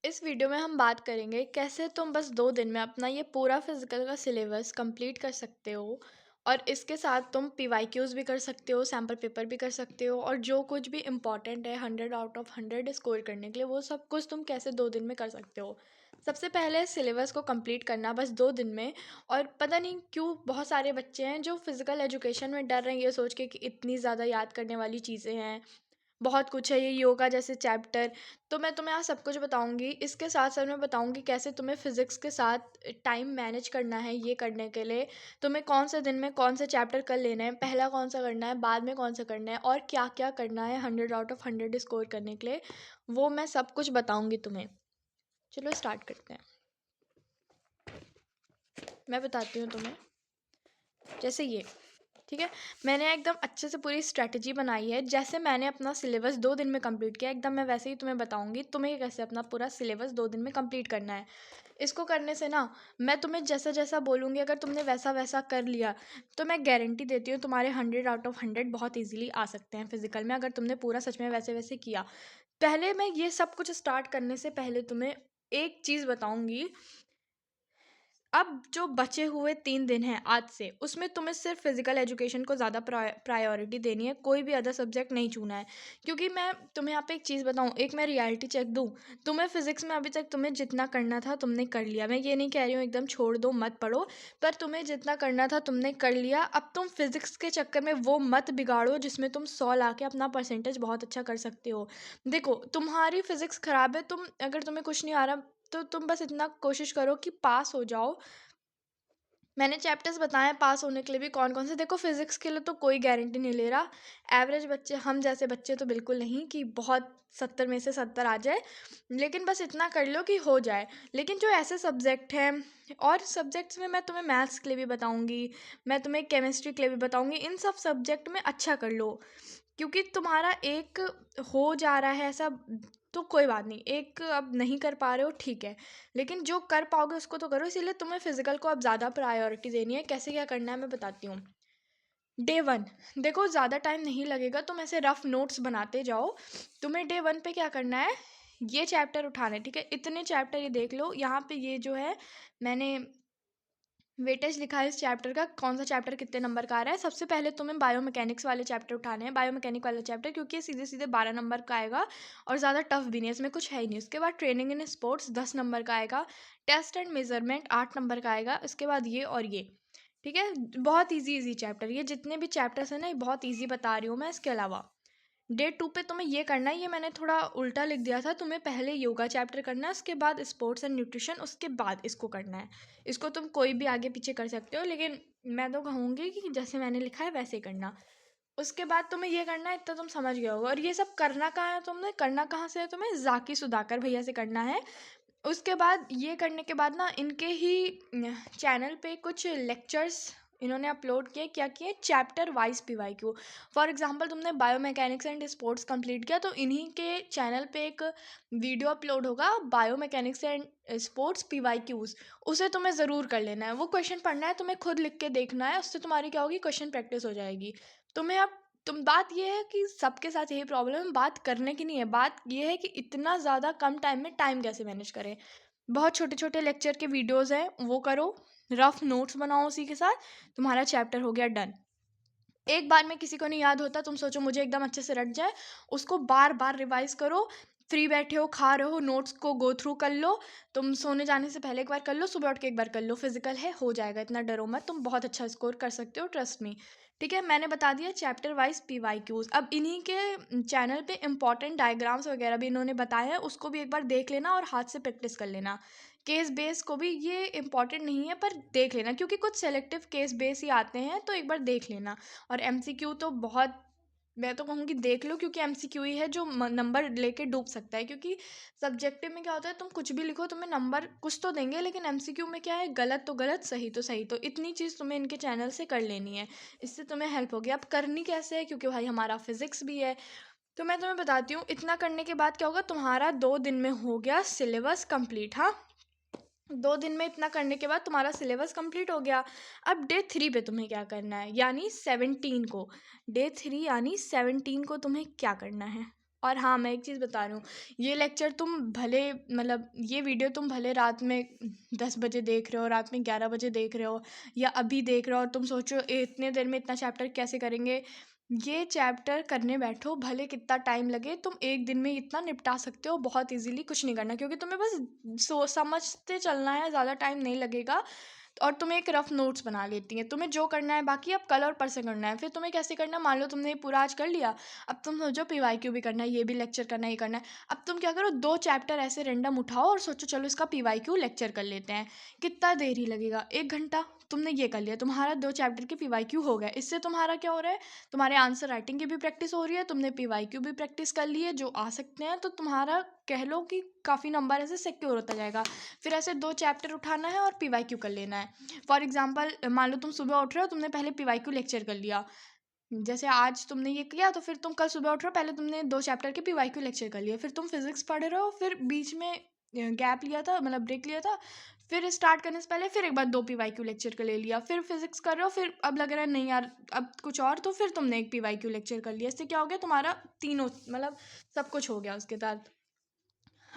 इस वीडियो में हम बात करेंगे कैसे तुम बस 2 दिन में अपना ये पूरा फिजिकल का सिलेबस कंप्लीट कर सकते हो। और इसके साथ तुम पीवाईक्यूज भी कर सकते हो, सैम्पल पेपर भी कर सकते हो, और जो कुछ भी इम्पॉर्टेंट है 100 आउट ऑफ 100 स्कोर करने के लिए वो सब कुछ तुम कैसे 2 दिन में कर सकते हो। सबसे पहले सिलेबस को कंप्लीट करना बस 2 दिन में। और पता नहीं क्यों बहुत सारे बच्चे हैं जो फिजिकल एजुकेशन में डर रहे हैं ये सोच के कि इतनी ज़्यादा याद करने वाली चीज़ें हैं, बहुत कुछ है ये योगा जैसे चैप्टर। तो मैं तुम्हें आज सब कुछ बताऊंगी, इसके साथ साथ मैं बताऊंगी कैसे तुम्हें फिजिक्स के साथ टाइम मैनेज करना है। ये करने के लिए तुम्हें कौन से दिन में कौन से चैप्टर कर लेना है, पहला कौन सा करना है, बाद में कौन सा करना है, और क्या क्या करना है 100 आउट ऑफ 100 स्कोर करने के लिए, वो मैं सब कुछ बताऊंगी तुम्हें। चलो स्टार्ट करते हैं। मैं बताती हूँ तुम्हें, जैसे ये, ठीक है। मैंने एकदम अच्छे से पूरी स्ट्रैटेजी बनाई है। जैसे मैंने अपना सिलेबस 2 दिन में कंप्लीट किया, एकदम मैं वैसे ही तुम्हें बताऊंगी तुम्हें कैसे अपना पूरा सिलेबस 2 दिन में कंप्लीट करना है। इसको करने से ना, मैं तुम्हें जैसा जैसा बोलूँगी अगर तुमने वैसा वैसा कर लिया तो मैं गारंटी देती हूँ तुम्हारे 100 आउट ऑफ 100 बहुत ईजीली आ सकते हैं फिजिकल में, अगर तुमने पूरा सच में वैसे वैसे किया। पहले मैं ये सब कुछ स्टार्ट करने से पहले तुम्हें एक चीज़ बताऊंगी। अब जो बचे हुए 3 दिन हैं आज से, उसमें तुम्हें सिर्फ फिजिकल एजुकेशन को ज़्यादा प्रायोरिटी देनी है, कोई भी अदर सब्जेक्ट नहीं छूना है। क्योंकि मैं तुम्हें यहाँ पे एक चीज़ बताऊँ, एक मैं रियलिटी चेक दूँ। तुम्हें फिजिक्स में अभी तक तुम्हें जितना करना था तुमने कर लिया, मैं ये नहीं कह रही हूँ एकदम छोड़ दो मत पढ़ो, पर तुम्हें जितना करना था तुमने कर लिया। अब तुम फिजिक्स के चक्कर में वो मत बिगाड़ो जिसमें तुम 100 ला के अपना परसेंटेज बहुत अच्छा कर सकते हो। देखो तुम्हारी फिजिक्स ख़राब है, तुम अगर तुम्हें कुछ नहीं आ रहा तो तुम बस इतना कोशिश करो कि पास हो जाओ। मैंने चैप्टर्स बताए हैं पास होने के लिए भी कौन कौन से। देखो फिजिक्स के लिए तो कोई गारंटी नहीं ले रहा, एवरेज बच्चे, हम जैसे बच्चे तो बिल्कुल नहीं कि बहुत 70 में से 70 आ जाए, लेकिन बस इतना कर लो कि हो जाए। लेकिन जो ऐसे सब्जेक्ट हैं, और सब्जेक्ट्स में मैं तुम्हें मैथ्स के लिए भी बताऊंगी, मैं तुम्हें केमिस्ट्री के लिए भी बताऊंगी, इन सब सब्जेक्ट में अच्छा कर लो। क्योंकि तुम्हारा एक हो जा रहा है ऐसा तो कोई बात नहीं, एक अब नहीं कर पा रहे हो ठीक है, लेकिन जो कर पाओगे उसको तो करो। इसीलिए तुम्हें फिजिकल को अब ज़्यादा प्रायोरिटी देनी है। कैसे क्या करना है मैं बताती हूँ। डे 1, देखो ज़्यादा टाइम नहीं लगेगा, तुम ऐसे रफ नोट्स बनाते जाओ। तुम्हें डे 1 पे क्या करना है, ये चैप्टर उठाना है, ठीक है। इतने चैप्टर ये देख लो यहाँ पे, ये जो है मैंने वेटेज लिखा है इस चैप्टर का, कौन सा चैप्टर कितने नंबर का आ रहा है। सबसे पहले तुम्हें बायोमैकेनिक्स वाले चैप्टर उठाने हैं, बायोमैकेनिक वाला चैप्टर, क्योंकि ये सीधे सीधे 12 नंबर का आएगा और ज़्यादा टफ भी नहीं है, इसमें कुछ है ही नहीं। उसके बाद ट्रेनिंग इन स्पोर्ट्स 10 नंबर का आएगा, टेस्ट एंड मेजरमेंट 8 नंबर का आएगा। इसके बाद ये और ये, ठीक है। बहुत ईजी ईजी चैप्टर, ये जितने भी चैप्टर्स हैं ना ये बहुत ईजी बता रही हूँ मैं। इसके अलावा डे 2 पे तुम्हें ये करना है, ये मैंने थोड़ा उल्टा लिख दिया था, तुम्हें पहले योगा चैप्टर करना है, उसके बाद स्पोर्ट्स एंड न्यूट्रिशन, उसके बाद इसको करना है। इसको तुम कोई भी आगे पीछे कर सकते हो, लेकिन मैं तो कहूँगी कि जैसे मैंने लिखा है वैसे ही करना। उसके बाद तुम्हें ये करना है, इतना तुम समझ गए होगे। और ये सब करना कहाँ है, तुमने करना कहाँ से है, तुम्हें जाकी सुधाकर भैया से करना है। उसके बाद ये करने के बाद ना, इनके ही चैनल पे कुछ लेक्चर्स इन्होंने अपलोड किए, क्या किए, chapter wise PYQ. For example तुमने बायोमैकेनिक्स एंड स्पोर्ट्स कंप्लीट किया तो इन्हीं के चैनल पे एक वीडियो अपलोड होगा, बायोमैकेनिक्स एंड स्पोर्ट्स पीवाईक्यूज। उसे तुम्हें ज़रूर कर लेना है, वो क्वेश्चन पढ़ना है, तुम्हें खुद लिख के देखना है, उससे तुम्हारी क्या होगी, क्वेश्चन प्रैक्टिस हो जाएगी। तुम्हें अब तुम, बात ये है कि सबके साथ यही प्रॉब्लम है, बात करने की नहीं है, बात ये है कि इतना ज़्यादा कम टाइम में टाइम कैसे मैनेज करें। बहुत छोटे छोटे लेक्चर के वीडियोस हैं वो करो, रफ नोट्स बनाओ, उसी के साथ तुम्हारा चैप्टर हो गया डन। एक बार में किसी को नहीं याद होता, तुम सोचो मुझे एकदम अच्छे से रट जाए, उसको बार बार रिवाइज करो। फ्री बैठे हो, खा रहे हो, नोट्स को गो थ्रू कर लो। तुम सोने जाने से पहले एक बार कर लो, सुबह उठ के एक बार कर लो, फिजिकल है हो जाएगा, इतना डरो मत, तुम बहुत अच्छा स्कोर कर सकते हो, ट्रस्ट मी। ठीक है, मैंने बता दिया चैप्टर वाइज पीवाईक्यूज। अब इन्हीं के चैनल पे इंपॉर्टेंट डायग्राम्स वगैरह भी इन्होंने बताए हैं, उसको भी एक बार देख लेना और हाथ से प्रैक्टिस कर लेना। केस बेस को भी, ये इंपॉर्टेंट नहीं है पर देख लेना, क्योंकि कुछ सेलेक्टिव केस बेस ही आते हैं, तो एक बार देख लेना। और एमसीक्यू तो बहुत, मैं तो कहूँगी देख लो, क्योंकि एमसीक्यू ही है जो नंबर लेके डूब सकता है। क्योंकि सब्जेक्टिव में क्या होता है, तुम कुछ भी लिखो तुम्हें नंबर कुछ तो देंगे, लेकिन एमसीक्यू में क्या है, गलत तो गलत, सही तो सही। तो इतनी चीज़ तुम्हें इनके चैनल से कर लेनी है, इससे तुम्हें हेल्प होगी। अब करनी कैसे है, क्योंकि भाई हमारा फिजिक्स भी है, तो मैं तुम्हें बताती हूँ। इतना करने के बाद क्या होगा, तुम्हारा 2 दिन में हो गया सिलेबस कंप्लीट। हाँ, 2 दिन में इतना करने के बाद तुम्हारा सिलेबस कंप्लीट हो गया। अब डे 3 पे तुम्हें क्या करना है, यानी 17 को, डे 3 यानी 17 को तुम्हें क्या करना है। और हाँ, मैं एक चीज़ बता रही हूँ, ये लेक्चर तुम भले मतलब ये वीडियो तुम भले रात में 10 बजे देख रहे हो, रात में 11 बजे देख रहे हो, या अभी देख रहे हो और तुम सोचो इतने देर में इतना चैप्टर कैसे करेंगे। ये चैप्टर करने बैठो, भले कितना टाइम लगे, तुम एक दिन में इतना निपटा सकते हो बहुत इजीली। कुछ नहीं करना, क्योंकि तुम्हें बस समझते चलना है, ज़्यादा टाइम नहीं लगेगा। और तुम एक रफ नोट्स बना लेती हैं, तुम्हें जो करना है बाकी अब कल और परसों करना है। फिर तुम्हें कैसे करना है, मान लो तुमने ये पूरा आज कर लिया, अब तुम सोचो पीवाईक्यू भी करना है, ये भी लेक्चर करना है, ये करना है। अब तुम क्या करो, 2 चैप्टर ऐसे रैंडम उठाओ और सोचो चलो इसका पीवाईक्यू लेक्चर कर लेते हैं। कितना देर ही लगेगा, 1 घंटा। तुमने ये कर लिया, तुम्हारा 2 चैप्टर के पीवाईक्यू हो गए। इससे तुम्हारा क्या हो रहा है, तुम्हारे आंसर राइटिंग की भी प्रैक्टिस हो रही है, तुमने पीवाईक्यू भी प्रैक्टिस कर ली है जो आ सकते हैं, तो तुम्हारा कह लो कि काफ़ी नंबर ऐसे सिक्योर होता जाएगा। फिर ऐसे 2 चैप्टर उठाना है और पीवाईक्यू कर लेना है। फॉर एग्जाम्पल मान लो तुम सुबह उठ रहे हो, तुमने पहले पीवाईक्यू लेक्चर कर लिया, जैसे आज तुमने ये किया, तो फिर तुम कल सुबह उठ रहे हो, पहले तुमने 2 चैप्टर के पीवाईक्यू लेक्चर कर लिए, फिर तुम फिजिक्स पढ़ रहे हो, फिर बीच में गैप लिया था, मतलब ब्रेक लिया था, फिर स्टार्ट करने से पहले फिर एक बार 2 पीवाईक्यू लेक्चर कर ले लिया, फिर फिजिक्स कर रहे हो, फिर अब लग रहा है नहीं यार अब कुछ और, तो फिर तुमने एक पीवाईक्यू लेक्चर कर लिया। इससे क्या हो गया, तुम्हारा तीनों मतलब सब कुछ हो गया उसके साथ।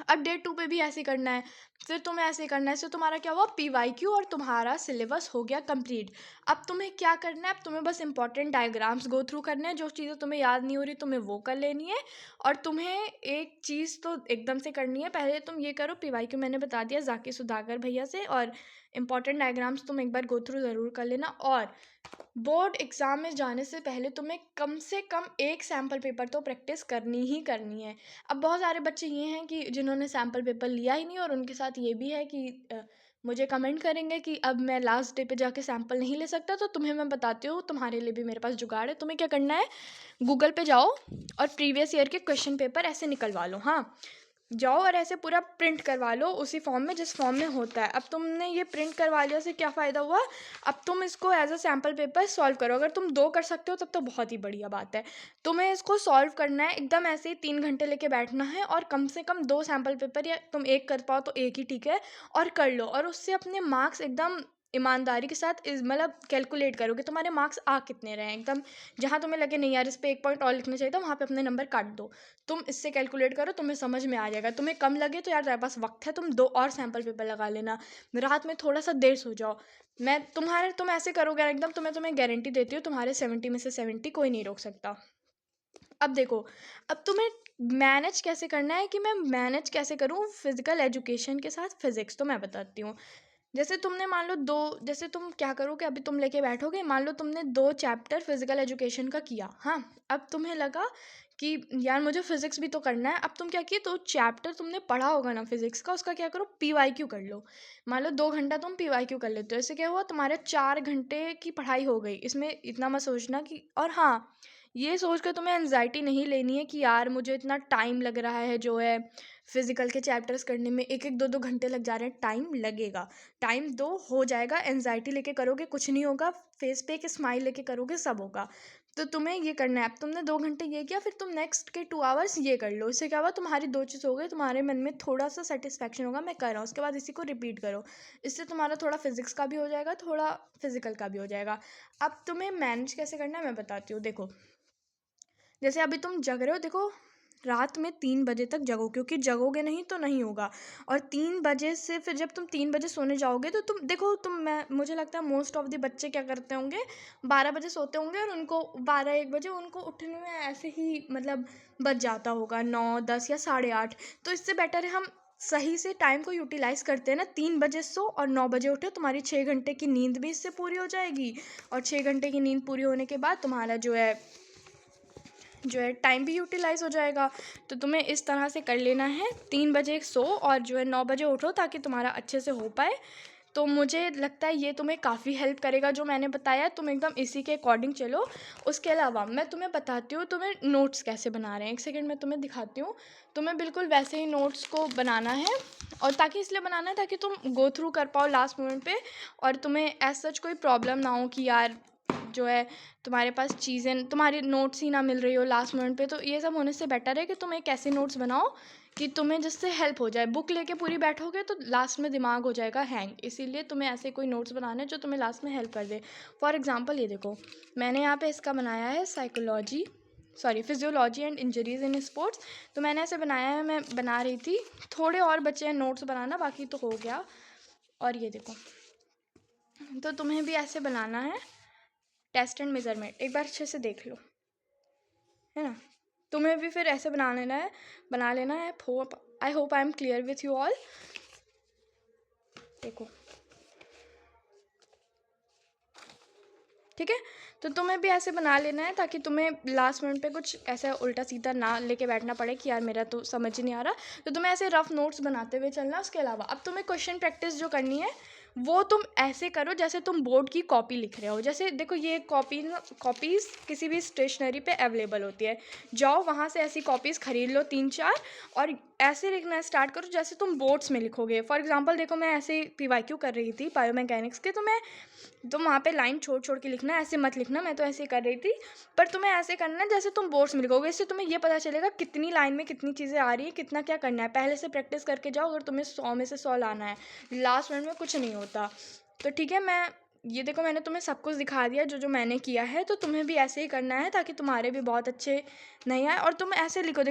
अब डे 2 पे भी ऐसे करना है, फिर तुम्हें ऐसे करना है। इससे तुम्हारा क्या हुआ, पीवाईक्यू और तुम्हारा सिलेबस हो गया कंप्लीट। अब तुम्हें क्या करना है, अब तुम्हें बस इंपॉर्टेंट डायग्राम्स गो थ्रू करने हैं, जो चीज़ें तुम्हें याद नहीं हो रही तुम्हें वो कर लेनी है। और तुम्हें एक चीज़ तो एकदम से करनी है, पहले तुम ये करो, पीवाईक्यू मैंने बता दिया जाके सुधाकर भैया से, और इंपॉर्टेंट डायग्राम्स तुम एक बार गो थ्रू ज़रूर कर लेना। और बोर्ड एग्ज़ाम में जाने से पहले तुम्हें कम से कम एक सैम्पल पेपर तो प्रैक्टिस करनी ही करनी है। अब बहुत सारे बच्चे ये हैं कि जिन्होंने सैम्पल पेपर लिया ही नहीं, और उनके साथ ये भी है कि मुझे कमेंट करेंगे कि अब मैं लास्ट डे पे जाके सैम्पल नहीं ले सकता। तो तुम्हें मैं बताती हूँ, तुम्हारे लिए भी मेरे पास जुगाड़ है। तुम्हें क्या करना है, गूगल पे जाओ और प्रीवियस ईयर के क्वेश्चन पेपर ऐसे निकलवा लो। हाँ, जाओ और ऐसे पूरा प्रिंट करवा लो उसी फॉर्म में जिस फॉर्म में होता है। अब तुमने ये प्रिंट करवा लिया, से क्या फ़ायदा हुआ, अब तुम इसको as a sample paper solve करो। अगर तुम 2 कर सकते हो तब तो बहुत ही बढ़िया बात है। तुम्हें इसको सॉल्व करना है एकदम ऐसे ही 3 घंटे लेके बैठना है, और कम से कम 2 सैम्पल पेपर, या तुम एक कर पाओ तो एक ही ठीक है, और कर लो। और उससे अपने मार्क्स एकदम ईमानदारी के साथ मतलब कैलकुलेट करो कि तुम्हारे मार्क्स आ कितने रहे हैं। एकदम जहाँ तुम्हें लगे नहीं यार इस पे 1 पॉइंट और लिखना चाहिए था, वहाँ पे अपने नंबर काट दो। तुम इससे कैलकुलेट करो, तुम्हें समझ में आ जाएगा। तुम्हें कम लगे तो यार तुम्हारे पास वक्त है, तुम 2 और सैम्पल पेपर लगा लेना। रात में थोड़ा सा देर सो जाओ। तुम ऐसे करोगे एकदम, तुम्हें गारंटी देती हूँ, तुम्हारे 70 में से 70 कोई नहीं रोक सकता। अब देखो, अब तुम्हें मैनेज कैसे करना है, कि मैं मैनेज कैसे करूँ फिजिकल एजुकेशन के साथ फिजिक्स, तो मैं बताती हूँ। जैसे तुमने मान लो 2, जैसे तुम क्या करो कि अभी तुम लेके बैठोगे, मान लो तुमने 2 चैप्टर फिजिकल एजुकेशन का किया। हाँ, अब तुम्हें लगा कि यार मुझे फिजिक्स भी तो करना है। अब तुम क्या किए, 2 चैप्टर तुमने पढ़ा होगा ना फिजिक्स का, उसका क्या करो, पीवाईक्यू कर लो। मान लो 2 घंटा तुम पीवाईक्यू कर लेते हो, इससे क्या हुआ, तुम्हारे 4 घंटे की पढ़ाई हो गई। इसमें इतना मत सोचना कि, और हाँ, ये सोच कर तुम्हें एनजाइटी नहीं लेनी है कि यार मुझे इतना टाइम लग रहा है जो है फिजिकल के चैप्टर्स करने में, 1-1 2-2 घंटे लग जा रहे हैं। टाइम लगेगा, टाइम दो, हो जाएगा। एनजाइटी लेके करोगे कुछ नहीं होगा, फेस पे एक स्माइल लेके करोगे सब होगा। तो तुम्हें ये करना है। अब तुमने 2 घंटे ये किया, फिर तुम नेक्स्ट के 2 आवर्स ये कर लो। इससे क्या हुआ, तुम्हारी 2 चीज़ हो गई, तुम्हारे मन में थोड़ा सा सेटिस्फैक्शन होगा मैं कर रहा हूँ, उसके बाद इसी को रिपीट करो। इससे तुम्हारा थोड़ा फिजिक्स का भी हो जाएगा, थोड़ा फिजिकल का भी हो जाएगा। अब तुम्हें मैनेज कैसे करना है मैं बताती हूँ। देखो, जैसे अभी तुम जग रहे हो, देखो रात में 3 बजे तक जगो, क्योंकि जगोगे नहीं तो नहीं होगा। और 3 बजे से फिर जब तुम 3 बजे सोने जाओगे, तो तुम देखो, मुझे लगता है मोस्ट ऑफ द बच्चे क्या करते होंगे, 12 बजे सोते होंगे, और उनको 12-1 बजे उनको उठने में ऐसे ही मतलब बच जाता होगा 9, 10 या 8:30। तो इससे बेटर है हम सही से टाइम को यूटिलाइज करते हैं ना, 3 बजे सो और 9 बजे उठे, तुम्हारी 6 घंटे की नींद भी इससे पूरी हो जाएगी। और 6 घंटे की नींद पूरी होने के बाद तुम्हारा जो है टाइम भी यूटिलाइज़ हो जाएगा। तो तुम्हें इस तरह से कर लेना है, 3 बजे सो और जो है 9 बजे उठो, ताकि तुम्हारा अच्छे से हो पाए। तो मुझे लगता है ये तुम्हें काफ़ी हेल्प करेगा जो मैंने बताया, तुम एकदम इसी के अकॉर्डिंग चलो। उसके अलावा मैं तुम्हें बताती हूँ तुम्हें नोट्स कैसे बनाने हैं। एक सेकंड मैं तुम्हें दिखाती हूँ। तुम्हें बिल्कुल वैसे ही नोट्स को बनाना है, और ताकि इसलिए बनाना है ताकि तुम गो थ्रू कर पाओ लास्ट मोमेंट पे, और तुम्हें एज सच कोई प्रॉब्लम ना हो कि यार जो है तुम्हारे पास चीज़ें, तुम्हारी नोट्स ही ना मिल रही हो लास्ट मोमेंट पे। तो ये सब होने से बेटर है कि तुम एक ऐसे नोट्स बनाओ कि तुम्हें जिससे हेल्प हो जाए। बुक लेके पूरी बैठोगे तो लास्ट में दिमाग हो जाएगा हैंग, इसीलिए तुम्हें ऐसे कोई नोट्स बनाने हैं जो तुम्हें लास्ट में हेल्प कर दे। फॉर एग्जांपल ये देखो, मैंने यहाँ पे इसका बनाया है psychology sorry physiology and injuries in sports. तो मैंने ऐसे बनाया है, मैं बना रही थी, थोड़े और बचे हैं नोट्स बनाना, बाकी तो हो गया। और ये देखो, तो तुम्हें भी ऐसे बनाना है, टेस्ट एंड मेजरमेंट एक बार अच्छे से देख लो, है ना। तुम्हें भी फिर ऐसे बना लेना है। I hope I am clear with you all. देखो ठीक है, तो तुम्हें भी ऐसे बना लेना है ताकि तुम्हें लास्ट मिनट पे कुछ ऐसा उल्टा सीधा ना लेके बैठना पड़े कि यार मेरा तो समझ ही नहीं आ रहा। तो तुम्हें ऐसे रफ नोट्स बनाते हुए चलना। उसके अलावा अब तुम्हें क्वेश्चन प्रैक्टिस जो करनी है वो तुम ऐसे करो जैसे तुम बोर्ड की कॉपी लिख रहे हो। जैसे देखो ये कॉपीज़ किसी भी स्टेशनरी पे अवेलेबल होती है, जाओ वहाँ से ऐसी कॉपीज़ खरीद लो 3-4 और ऐसे लिखना स्टार्ट करो जैसे तुम बोर्ड्स में लिखोगे। फॉर एग्जांपल देखो मैं ऐसे PYQ कर रही थी बायोमैकेनिक्स के, तो वहाँ पे लाइन छोड़ छोड़ के लिखना, ऐसे मत लिखना, मैं तो ऐसे कर रही थी। पर तुम्हें ऐसे करना है जैसे तुम बोर्ड्स में लिखोगे, इससे तुम्हें ये पता चलेगा कितनी लाइन में कितनी चीज़ें आ रही है, कितना क्या करना है। पहले से प्रैक्टिस करके जाओ, अगर तुम्हें 100 में से 100 लाना है, लास्ट मिनट में कुछ नहीं होता। तो ठीक है, मैं ये देखो मैंने तुम्हें सब कुछ दिखा दिया जो जो मैंने किया है, तो तुम्हें भी ऐसे ही करना है ताकि तुम्हारे भी बहुत अच्छे नहीं आए। और तुम ऐसे लिखो,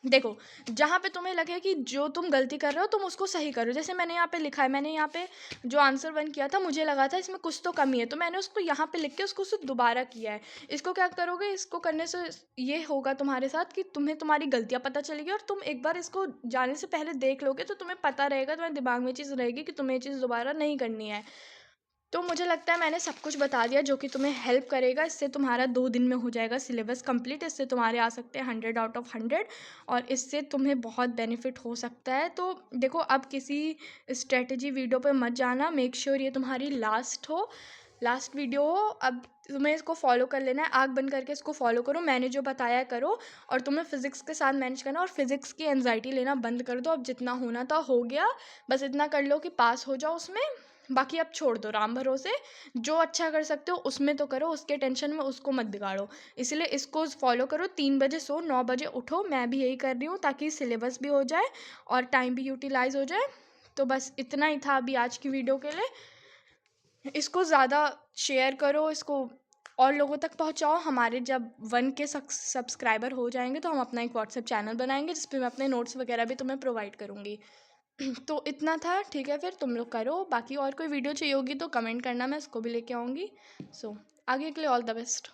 देखो जहाँ पे तुम्हें लगे कि जो तुम गलती कर रहे हो तुम उसको सही करो। जैसे मैंने यहाँ पे लिखा है, मैंने यहाँ पे जो आंसर 1 किया था मुझे लगा था इसमें कुछ तो कमी है, तो मैंने उसको यहाँ पे लिख के उसको सिर्फ दोबारा किया है। इसको क्या करोगे, इसको करने से ये होगा तुम्हारे साथ कि तुम्हें तुम्हारी गलतियाँ पता चलेगी और तुम एक बार इसको जाने से पहले देख लोगे तो तुम्हें पता रहेगा, तुम्हारे दिमाग में चीज़ रहेगी कि तुम्हें ये चीज़ दोबारा नहीं करनी है। तो मुझे लगता है मैंने सब कुछ बता दिया जो कि तुम्हें हेल्प करेगा। इससे तुम्हारा 2 दिन में हो जाएगा सिलेबस कंप्लीट। इससे तुम्हारे आ सकते हैं 100 आउट ऑफ 100 और इससे तुम्हें बहुत बेनिफिट हो सकता है। तो देखो अब किसी स्ट्रेटजी वीडियो पे मत जाना, मेक श्योर ये तुम्हारी लास्ट वीडियो हो। अब तुम्हें इसको फॉलो कर लेना है, आँख बंद करके इसको फॉलो करो, मैंने जो बताया करो। और तुम्हें फिजिक्स के साथ मैनेज करना, और फिजिक्स की एंजाइटी लेना बंद कर दो। अब जितना होना था हो गया, बस इतना कर लो कि पास हो जाओ उसमें, बाकी अब छोड़ दो राम भरोसे। जो अच्छा कर सकते हो उसमें तो करो, उसके टेंशन में उसको मत बिगाड़ो। इसलिए इसको फॉलो करो, 3 बजे सो 9 बजे उठो, मैं भी यही कर रही हूँ ताकि सिलेबस भी हो जाए और टाइम भी यूटिलाइज हो जाए। तो बस इतना ही था अभी आज की वीडियो के लिए। इसको ज़्यादा शेयर करो, इसको और लोगों तक पहुंचाओ। हमारे जब 1K सब्सक्राइबर हो जाएंगे तो हम अपना एक व्हाट्सएप चैनल बनाएंगे जिस पे मैं अपने नोट्स वगैरह भी तुम्हें प्रोवाइड करूँगी। तो इतना था, ठीक है, फिर तुम लोग करो। बाकी और कोई वीडियो चाहिए होगी तो कमेंट करना, मैं उसको भी लेके आऊँगी। सो आगे के लिए ऑल द बेस्ट।